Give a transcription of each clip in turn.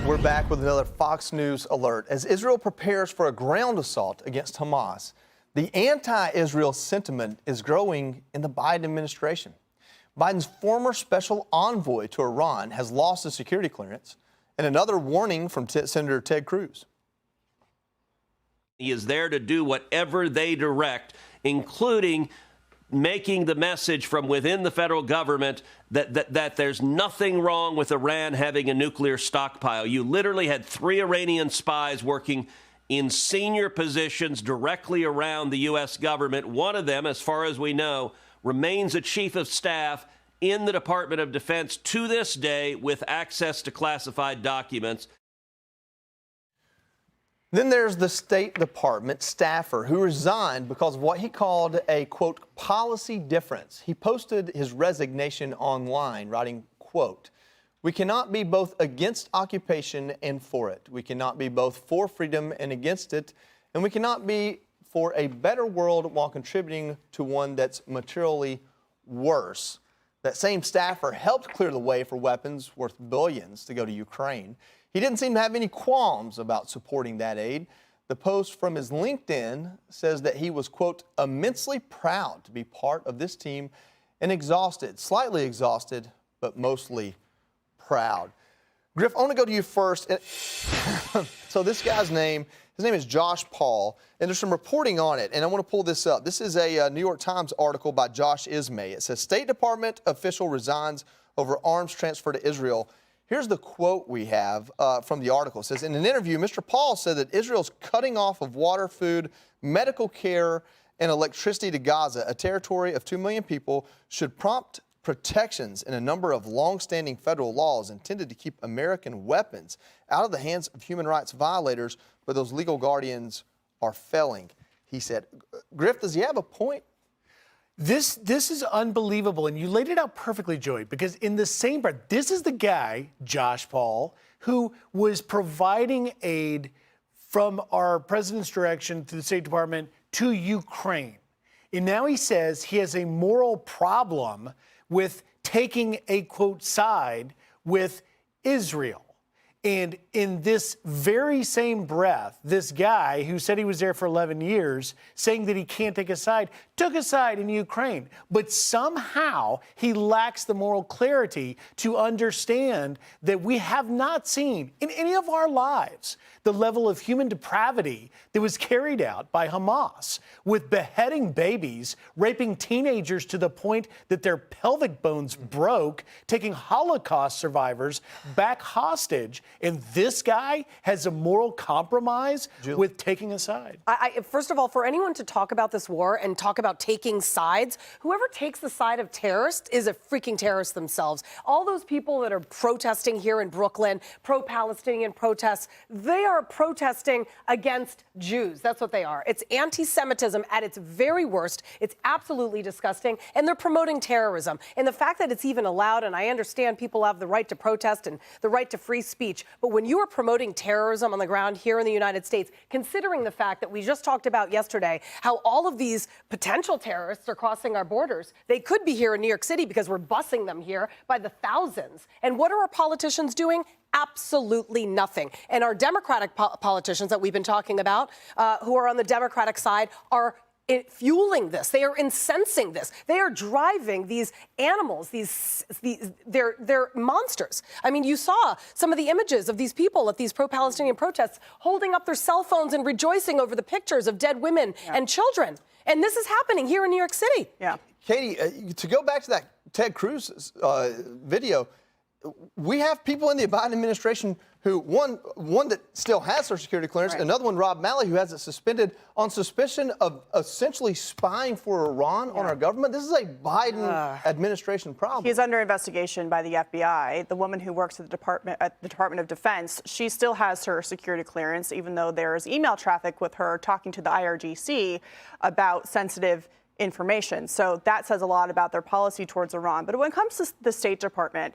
We're back with another Fox News alert. As Israel prepares for a ground assault against Hamas, the anti-Israel sentiment is growing in the Biden administration. Biden's former special envoy to Iran has lost his security clearance, and another warning from Senator Ted Cruz. He is there to do whatever they direct, including making the message from within the federal government that there's nothing wrong with Iran having a nuclear stockpile. You literally had 3 Iranian spies working in senior positions directly around the U.S. government. One of them, as far as we know, remains a chief of staff in the Department of Defense to this day with access to classified documents. Then there's the State Department staffer who resigned because of what he called a, quote, policy difference. He posted his resignation online, writing, quote, "We cannot be both against occupation and for it. We cannot be both for freedom and against it. And we cannot be for a better world while contributing to one that's materially worse." That same staffer helped clear the way for weapons worth billions to go to Ukraine. He didn't seem to have any qualms about supporting that aid. The post from his LinkedIn says that he was, quote, immensely proud to be part of this team and exhausted, slightly exhausted, but mostly proud. Griff, I want to go to you first. So this guy's name, his name is Josh Paul, and there's some reporting on it, and I want to pull this up. This is a New York Times article by Josh Ismay. It says, State Department official resigns over arms transfer to Israel. Here's the quote we have from the article. It says, in an interview, Mr. Paul said that Israel's cutting off of water, food, medical care, and electricity to Gaza, a territory of 2 million people, should prompt protections in a number of long-standing federal laws intended to keep American weapons out of the hands of human rights violators, but those legal guardians are failing, he said. Griff, does he have a point? This is unbelievable, and you laid it out perfectly, Joey, because in the same breath, this is the guy, Josh Paul, who was providing aid from our president's direction to the State Department to Ukraine. And now he says he has a moral problem with taking a, quote, side with Israel. And in this very same breath, this guy who said he was there for 11 years, saying that he can't take a side, took a side in Ukraine. But somehow he lacks the moral clarity to understand that we have not seen in any of our lives the level of human depravity that was carried out by Hamas, with beheading babies, raping teenagers to the point that their pelvic bones broke, taking Holocaust survivors back hostage. And this guy has a moral compromise with taking a side. First of all, for anyone to talk about this war and talk about taking sides, whoever takes the side of terrorists is a freaking terrorist themselves. All those people that are protesting here in Brooklyn, pro-Palestinian protests, they are protesting against Jews. That's what they are. It's anti-Semitism at its very worst. It's absolutely disgusting. And they're promoting terrorism. And the fact that it's even allowed, and I understand people have the right to protest and the right to free speech, but when you are promoting terrorism on the ground here in the United States, considering the fact that we just talked about yesterday how all of these potential terrorists are crossing our borders, they could be here in New York City because we're busing them here by the thousands. And what are our politicians doing? Absolutely nothing. And our Democratic politicians that we've been talking about, who are on the Democratic side, are fueling this. They are incensing this. They are driving these animals, they're monsters. I mean, you saw some of the images of these people at these pro-Palestinian protests holding up their cell phones and rejoicing over the pictures of dead women and children. And this is happening here in New York City. Yeah. Katie, to go back to that Ted Cruz video, we have people in the Biden administration who, one that still has Social Security clearance, another one, Rob Malley, who has it suspended on suspicion of essentially spying for Iran on our government. This is a Biden administration problem. He's under investigation by the FBI. The woman who works at the Department of Defense, she still has her security clearance, even though there's email traffic with her talking to the IRGC about sensitive information. So that says a lot about their policy towards Iran. But when it comes to the State Department,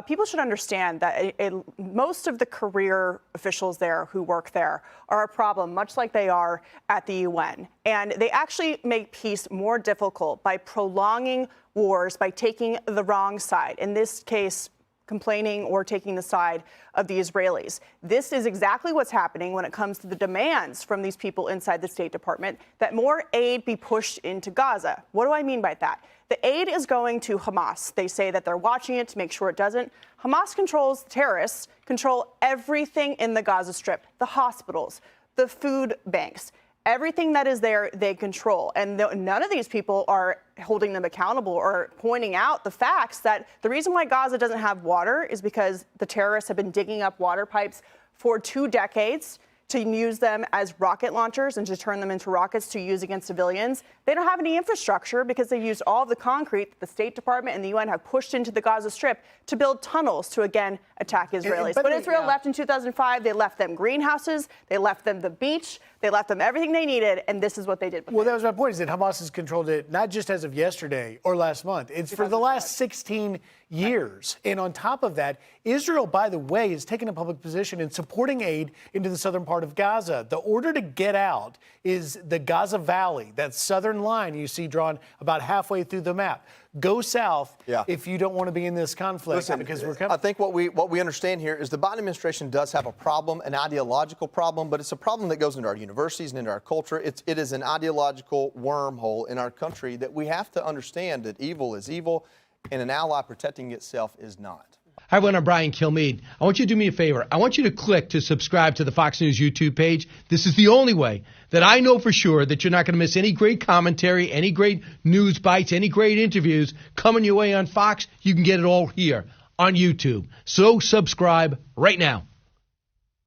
people should understand that most of the career officials there who work there are a problem, much like they are at the UN. And they actually make peace more difficult by prolonging wars, by taking the wrong side. In this case, complaining or taking the side of the Israelis. This is exactly what's happening when it comes to the demands from these people inside the State Department that more aid be pushed into Gaza. What do I mean by that? The aid is going to Hamas. They say that they're watching it to make sure it doesn't. Hamas controls, terrorists control everything in the Gaza Strip, the hospitals, the food banks. Everything that is there, they control. And none of these people are holding them accountable or pointing out the facts that the reason why Gaza doesn't have water is because the terrorists have been digging up water pipes for 2 decades to use them as rocket launchers and to turn them into rockets to use against civilians. They don't have any infrastructure because they used all of the concrete that the State Department and the UN have pushed into the Gaza Strip to build tunnels to, again, attack Israelis. But Israel left in 2005. They left them greenhouses. They left them the beach. They left them everything they needed, and this is what they did with it. Well, that was my point, is that Hamas has controlled it not just as of yesterday or last month. It's for the last 16 years. And on top of that, Israel, by the way, has taken a public position in supporting aid into the southern part of Gaza. The order to get out is the Gaza Valley, that southern line you see drawn about halfway through the map. Go south if you don't want to be in this conflict. Listen, because we're coming. I think what we understand here is the Biden administration does have a problem, an ideological problem, but it's a problem that goes into our universities and into our culture. It is an ideological wormhole in our country that we have to understand that evil is evil and an ally protecting itself is not. Hi, everyone. I'm Brian Kilmeade. I want you to do me a favor. I want you to click to subscribe to the Fox News YouTube page. This is the only way that I know for sure that you're not going to miss any great commentary, any great news bites, any great interviews coming your way on Fox. You can get it all here on YouTube. So subscribe right now.